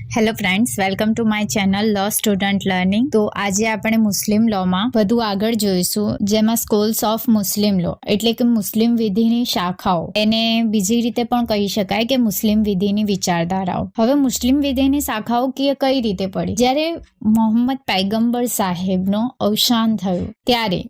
Hello friends, welcome to my channel law student learning. તો આજે આપણે મુસ્લિમ લોમાં વધુ આગળ જોઈશું, જેમાં સ્કૂલ્સ ઓફ મુસ્લિમ લો એટલે કે મુસ્લિમ વિધિની શાખાઓ, એને બીજી રીતે પણ કહી શકાય કે મુસ્લિમ વિધિની વિચારધારાઓ. હવે મુસ્લિમ વિધિની શાખાઓ કઈ રીતે પડી? જ્યારે મોહમ્મદ પૈગંબર સાહેબનો અવસાન થયું ત્યારે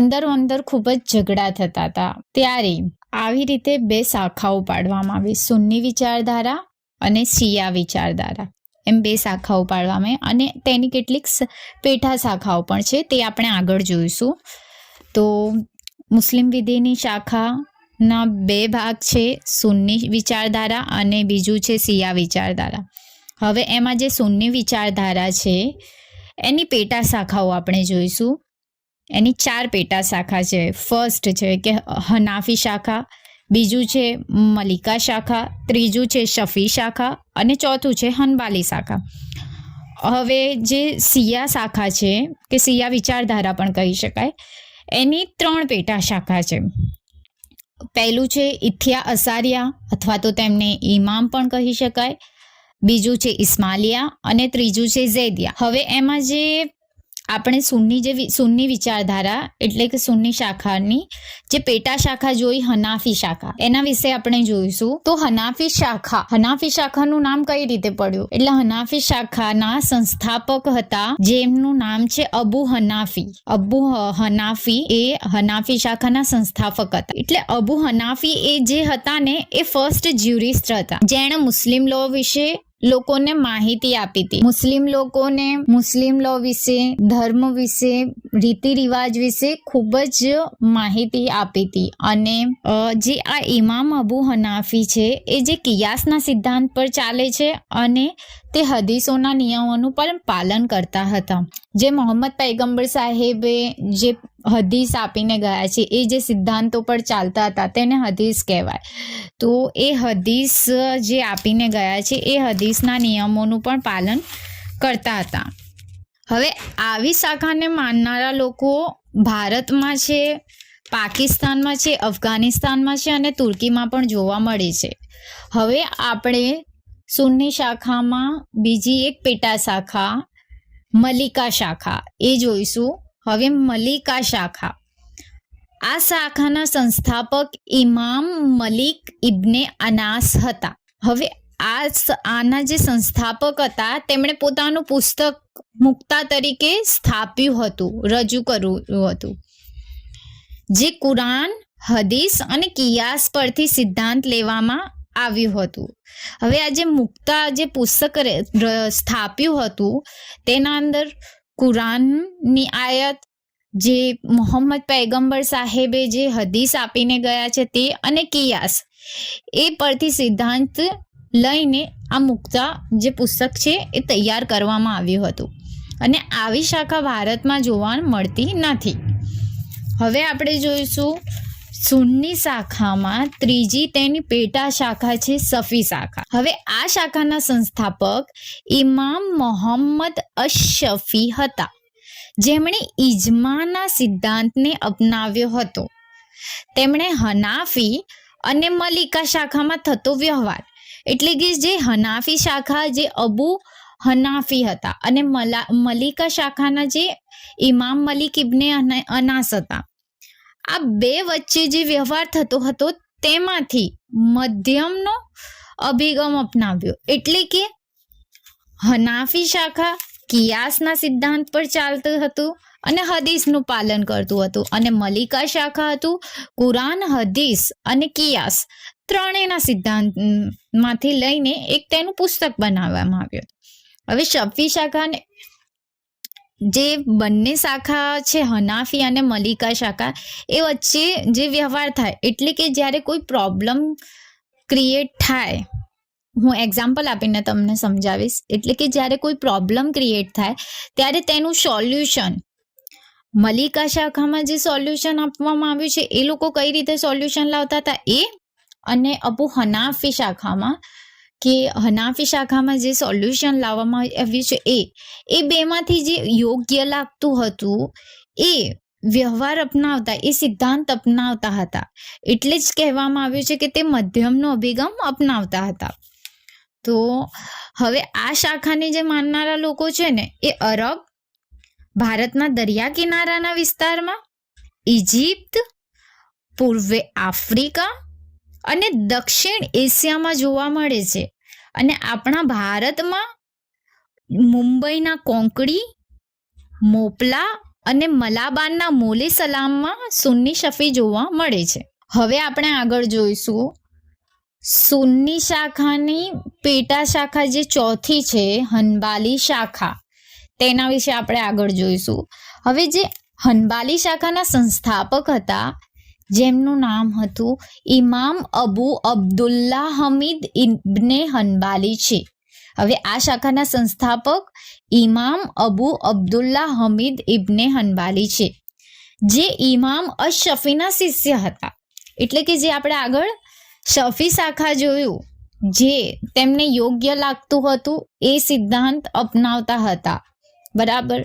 અંદરો અંદર ખૂબ જ ઝઘડા થતા હતા. ત્યારે આવી રીતે બે શાખાઓ પાડવામાં આવી, સુન્ની વિચારધારા અને શિયા વિચારધારા, એમ બે શાખાઓ પાડવામાં, અને તેની કેટલીક પેટા શાખાઓ પણ છે, તે આપણે આગળ જોઈશું. તો મુસ્લિમ વિધિની શાખાના બે ભાગ છે, સુન્ની વિચારધારા અને બીજું છે શિયા વિચારધારા. હવે એમાં જે સુન્ની વિચારધારા છે એની પેટા શાખાઓ આપણે જોઈશું. એની 4 પેટા શાખા છે. ફર્સ્ટ છે કે હનાફી શાખા, બીજું છે મલિકા શાખા, ત્રીજું છે શફી શાખા અને ચોથું છે હનબાલી શાખા. હવે જે શિયા શાખા છે કે શિયા વિચારધારા પણ કહી શકાય, એની 3 પેટા શાખા છે. પહેલું છે ઇથિયા અસારિયા અથવા તો તેમને ઇમામ પણ કહી શકાય, બીજું છે ઇસ્માલિયા અને ત્રીજું છે ઝૈદિયા. હવે એમાં જે આપણે સુન્ની વિચારધારા એટલે કે સુન્ની શાખાની જે પેટા શાખા જોઈ હનાફી શાખા, એના વિશે આપણે જોઈશું. તો હનાફી શાખાનું નામ કઈ રીતે પડ્યું? એટલે હનાફી શાખાના સંસ્થાપક હતા જેમનું નામ છે અબુ હનાફી. અબુ હનાફી એ હનાફી શાખાના સંસ્થાપક હતા. એટલે અબુ હનાફી એ જે હતા ને એ ફર્સ્ટ જ્યુરિસ્ટ હતા, જેણે મુસ્લિમ લો વિશે લોકોને માહિતી આપી હતી. મુસ્લિમ લોકોને મુસ્લિમ લો વિશે, ધર્મ વિશે, રીતિ રિવાજ વિશે ખૂબ જ માહિતી આપી હતી. અને જે આ ઇમામ અબુ હનાફી છે એ જે કિયાસના સિદ્ધાંત પર ચાલે છે અને તે હદીસોના નિયમોનું પણ પાલન કરતા હતા. જે મોહમ્મદ પૈગંબર સાહેબે જે હદીસ આપીને ગયા છે એ જે સિદ્ધાંતો પર ચાલતા હતા તેને હદીસ કહેવાય. તો એ હદીસ જે આપીને ગયા છે એ હદીસના નિયમોનું પણ પાલન કરતા હતા. હવે આવી શાખાને માનનારા લોકો ભારતમાં છે, પાકિસ્તાનમાં છે, અફઘાનિસ્તાનમાં છે અને તુર્કીમાં પણ જોવા મળે છે. હવે આપણે સુન્ની શાખામાં બીજી એક પેટા શાખા મલિકા શાખા એ જોઈશું. હવે મલિકા શાખા, આ શાખાના સંસ્થાપક ઇમામ મલિક ઇબ્ને અનાસ હતા. હવે આના જે સંસ્થાપક હતા તેમણે પોતાનું પુસ્તક મુક્તા તરીકે સ્થાપ્યું હતું, રજૂ કર્યું હતું, જે કુરાન, હદીસ અને કિયાસ પરથી સિદ્ધાંત લેવામાં આવ્યું હતું. હવે આ જે મુક્તા જે પુસ્તક સ્થાપ્યું હતું તેના અંદર કુરાનની આયત, જે મોહમ્મદ પૈગંબર સાહેબે જે હદીસ આપીને ગયા છે તે, અને કિયાસ એ પરથી સિદ્ધાંત લઈને આ મુક્તા જે પુસ્તક છે એ તૈયાર કરવામાં આવ્યું હતું. અને આવી શાખા ભારતમાં જોવા મળતી નથી. હવે આપણે જોઈશું સુન્ની શાખામાં ત્રીજી તેની પેટા શાખા છે શફી શાખા. હવે આ શાખાના સંસ્થાપક ઇમામ મોહમ્મદ અશ-શફી હતા, જેમણે ઇજમાના સિદ્ધાંતને અપનાવ્યો હતો. તેમણે હનાફી અને મલિકા શાખામાં થતો વ્યવહાર, એટલે કે જે હનાફી શાખા જે અબુ હનાફી હતા અને મલિકા શાખાના જે ઇમામ મલિક ઇબ્ને અનાસ હતા, આ બે વચ્ચે જે વ્યવહાર થતો હતો તેમાંથી મધ્યમનો અભિગમ અપનાવ્યો. એટલે કે હનાફી શાખા કિયાસના સિદ્ધાંત પર ચાલતું હતું અને હદીસનું પાલન કરતું હતું, અને મલિકા શાખા હતું કુરાન, હદીસ અને કિયાસ ત્રણેયના સિદ્ધાંતમાંથી લઈને એક તેનું પુસ્તક બનાવવામાં આવ્યું. હવે શફી શાખાને જે બંને શાખા છે હનાફી અને મલિકા શાખા, એ વચ્ચે જે વ્યવહાર થાય, એટલે કે જ્યારે કોઈ પ્રોબ્લેમ ક્રિએટ થાય, હું એક્ઝામ્પલ આપીને તમને સમજાવીશ. એટલે કે જ્યારે કોઈ પ્રોબ્લેમ ક્રિએટ થાય ત્યારે તેનું સોલ્યુશન, મલિકા શાખામાં જે સોલ્યુશન આપવામાં આવ્યું છે એ લોકો કઈ રીતે સોલ્યુશન લાવતા હતા એ, અને અબુ હનાફી શાખામાં જે સોલ્યુશન લાવવામાં આવ્યું છે એ બેમાંથી જે યોગ્ય લાગતું હતું એ વ્યવહાર અપનાવતા, એ સિદ્ધાંત અપનાવતા હતા. એટલે જ કહેવામાં આવ્યું છે કે તે મધ્યમનો અભિગમ અપનાવતા હતા. તો હવે આ શાખાને જે માનનારા લોકો છે ને એ અરબ, ભારતના દરિયા કિનારાના વિસ્તારમાં, ઇજિપ્ત, પૂર્વે આફ્રિકા અને દક્ષિણ એશિયામાં જોવા મળે છે. અને આપણા ભારતમાં મુંબઈના કોંકણી, મોપલા અને મલાબારના મોલે સલામમાં સુન્ની શફી જોવા મળે છે. હવે આપણે આગળ જોઈશું સુન્ની શાખાની પેટા શાખા જે ચોથી છે હનબાલી શાખા, તેના વિશે આપણે આગળ જોઈશું. હવે જે હનબાલી શાખાના સંસ્થાપક હતા જેમનું નામ હતું ઇમામ અબુ અબ્દુલ્લા હમીદ ઇબ્ને હનબાલી છે. હવે આ શાખાના સંસ્થાપક ઇમામ અબુ અબ્દુલ્લા હમીદ ઇબ્ને હનબાલી છે, જે ઇમામ અશફીના શિષ્ય હતા. એટલે કે જે આપણે આગળ શફી શાખા જોયું, જે તેમને યોગ્ય લાગતું હતું એ સિદ્ધાંત અપનાવતા હતા, બરાબર.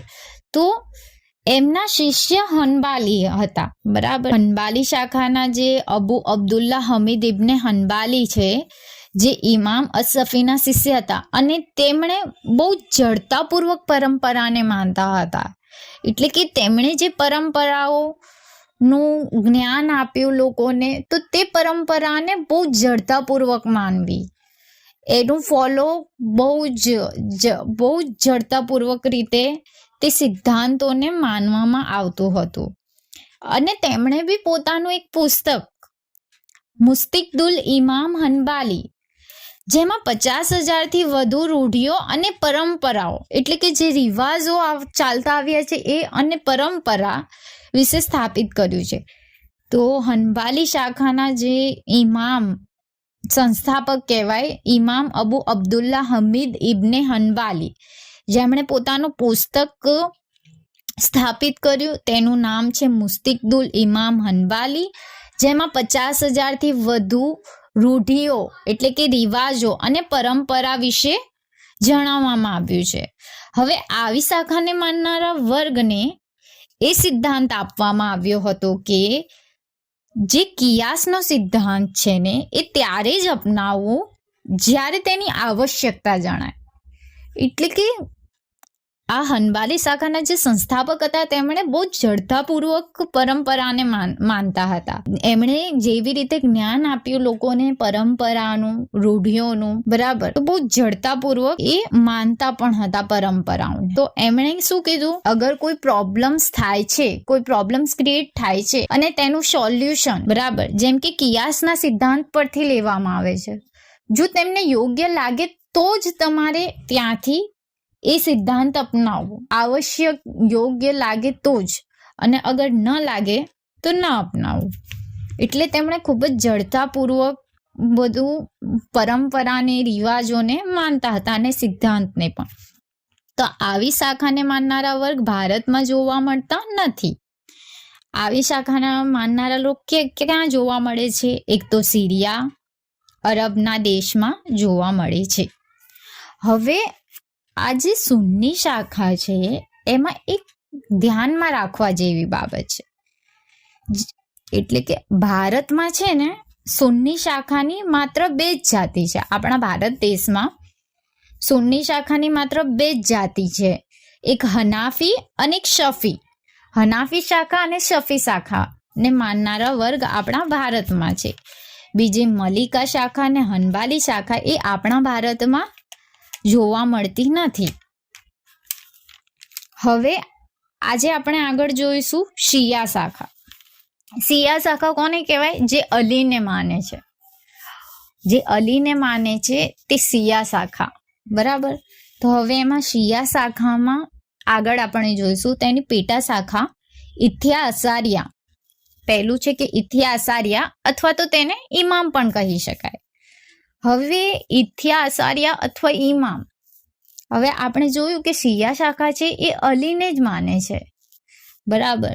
તો એમના શિષ્ય હનબાલી હતા, બરાબર. હનબાલી શાખાના જે અબુ અબ્દુલ્લા હમીદ ઇબ્ને હનબાલી છે, જે ઇમામ અશફીના શિષ્ય હતા અને તેમણે બહુ જડતાપૂર્વક પરંપરાને માનતા હતા. એટલે કે તેમણે જે પરંપરાઓનું જ્ઞાન આપ્યું લોકોને, તો તે પરંપરાને બહુ જડતાપૂર્વક માનવી, એનું ફોલો બહુ જ જડતાપૂર્વક રીતે તે સિદ્ધાંતોને માનવામાં આવતું હતું. અને તેમણે બી પોતાનું એક પુસ્તક મુસ્તિકદુલ ઇમામ હનબાલી, જેમાં 50,000થી વધુ રૂઢિઓ અને પરંપરાઓ, એટલે કે જે રિવાજો ચાલતા આવ્યા છે એ અને પરંપરા વિશે સ્થાપિત કર્યું છે. તો હનબાલી શાખાના જે ઇમામ સંસ્થાપક કહેવાય ઇમામ અબુ અબ્દુલ્લા હમીદ ઇબ્ને હનબાલી, જેમણે પોતાનું પુસ્તક સ્થાપિત કર્યું, તેનું નામ છે મુસ્તિકદુલ ઇમામ હનબાલી, જેમાં 50,000થી વધુ રૂઢિઓ એટલે કે રિવાજો અને પરંપરા વિશે જણાવવામાં આવ્યું છે. હવે આવી શાખાને માનનારા વર્ગને એ સિદ્ધાંત આપવામાં આવ્યો હતો કે જે કિયાસનો સિદ્ધાંત છે ને એ ત્યારે જ અપનાવવું જ્યારે તેની આવશ્યકતા જણાય. એટલે કે આ હનબાલી શાખાના જે સંસ્થાપક હતા તેમણે બહુ જડતાપૂર્વક પરંપરાને માનતા હતા. એમણે જેવી રીતે જ્ઞાન આપ્યું લોકોને પરંપરાનું, રૂઢિઓનું, બરાબર, તો બહુ જડતાપૂર્વક એ માનતા પણ હતા પરંપરાઓને. તો એમણે શું કીધું, અગર કોઈ પ્રોબ્લેમ્સ થાય છે, કોઈ પ્રોબ્લેમ્સ ક્રિએટ થાય છે અને તેનું સોલ્યુશન, બરાબર, જેમ કે કિયાસના સિદ્ધાંત પરથી લેવામાં આવે છે, જો તેમને યોગ્ય લાગે તો જ તમારે ત્યાંથી એ સિદ્ધાંત અપનાવવો, આવશ્યક યોગ્ય લાગે તો જ, અને અગર ન લાગે તો ન અપનાવવું. એટલે તેમણે ખૂબ જ જડતાપૂર્વક બધું પરંપરાને, રિવાજોને માનતા હતા અને સિદ્ધાંતને પણ. તો આવી શાખાને માનનારા વર્ગ ભારતમાં જોવા મળતા નથી. આવી શાખાના માનનારા લોકો ક્યાં જોવા મળે છે? એક તો સિરિયા, અરબના દેશમાં જોવા મળે છે. હવે આ જે સુન્ની શાખા છે એમાં એક ધ્યાનમાં રાખવા જેવી બાબત છે. એટલે કે ભારતમાં છે ને સુન્ની શાખાની માત્ર 2 જ જાતિ છે. આપણા ભારત દેશમાં સુન્ની શાખાની માત્ર 2 જ જાતિ છે, એક હનાફી અને એક શફી. હનાફી શાખા અને શફી શાખા ને માનનારા વર્ગ આપણા ભારતમાં છે. બીજી મલિકા શાખા અને હનબાલી શાખા એ આપણા ભારતમાં જોવા મળતી નથી. હવે આજે આપણે આગળ જોઈશું શિયા શાખા. શિયા શાખા કોને કહેવાય? જે અલીને માને છે, જે અલીને માને છે તે શિયા શાખા, બરાબર. તો હવે એમાં શિયા શાખામાં આગળ આપણે જોઈશું તેની પેટા શાખા ઇથિયા અસારિયા. પહેલું છે કે ઇથિયા અસારિયા, અથવા તો તેને ઇમામ પણ કહી શકાય. હવે ઇથિયા અસારિયા અથવા ઇમામ, હવે આપણે જોયું કે શિયા શાખા છે એ અલીને જ માને છે, બરાબર.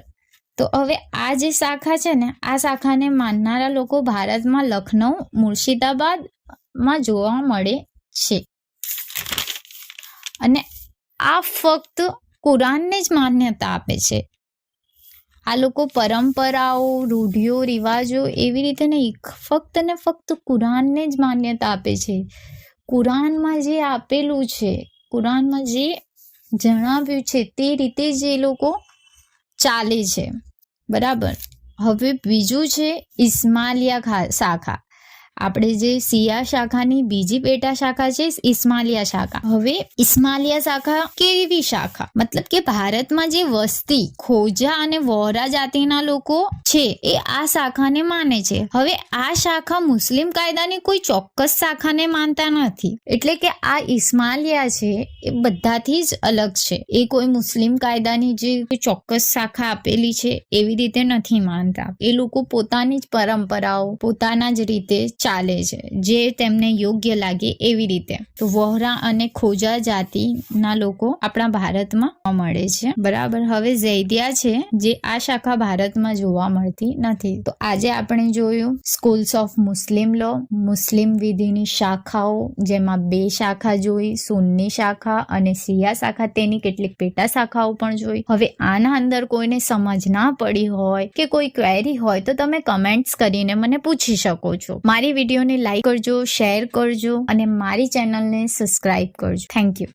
તો હવે આ જે શાખા છે ને, આ શાખાને માનનારા લોકો ભારતમાં લખનઉ, મુર્શિદાબાદમાં જોવા મળે છે. અને આ ફક્ત કુરાનને જ માન્યતા આપે છે. આ લોકો પરંપરાઓ, રૂઢિઓ, રિવાજો એવી રીતે નહીં, ફક્ત ને ફક્ત કુરાનને જ માન્યતા આપે છે. કુરાનમાં જે આપેલું છે, કુરાનમાં જે જણાવ્યું છે તે રીતે જ એ લોકો ચાલે છે, બરાબર. હવે બીજું છે ઇસ્માલિયા શાખા. આપણે જે શિયા શાખાની બીજી પેટા શાખા છે ઇસ્માલિયા શાખા. હવે ઇસ્માલિયા શાખા કેવી શાખા? મતલબ કે ભારતમાં જે વસ્તી ખોજા અને વોહરા જાતિના લોકો છે એ આ શાખાને માને છે. હવે આ શાખા મુસ્લિમ કાયદાની કોઈ ચોક્કસ શાખાને માનતા નથી. એટલે કે આ ઇસ્માલિયા છે એ બધાથી જ અલગ છે. એ કોઈ મુસ્લિમ કાયદાની જે ચોક્કસ શાખા આપેલી છે એવી રીતે નથી માનતા. એ લોકો પોતાની જ પરંપરાઓ પોતાના જ રીતે ચાલે છે, જે તેમને યોગ્ય લાગે એવી રીતે. તો વોહરા અને ખોજા જાતિના લોકો આપણા ભારતમાં મળે છે, બરાબર. હવે ઝૈદિયા છે જે આ શાખા ભારતમાં જોવા મળતી નથી. તો આજે આપણે જોયું સ્કૂલ્સ ઓફ મુસ્લિમ લો, મુસ્લિમ વિધિની શાખાઓ, જેમાં 2 શાખા જોઈ, સુન્ની શાખા અને શિયા શાખા. તેની કેટલીક પેટા શાખાઓ પણ જોઈ. હવે આના અંદર કોઈને સમજ ના પડી હોય કે કોઈ ક્વેરી હોય તો તમે કમેન્ટ્સ કરીને મને પૂછી શકો છો. મારી વિડીયોને લાઈક કરજો, શેર કરજો અને મારી ચેનલને સબસ્ક્રાઇબ કરજો. Thank you.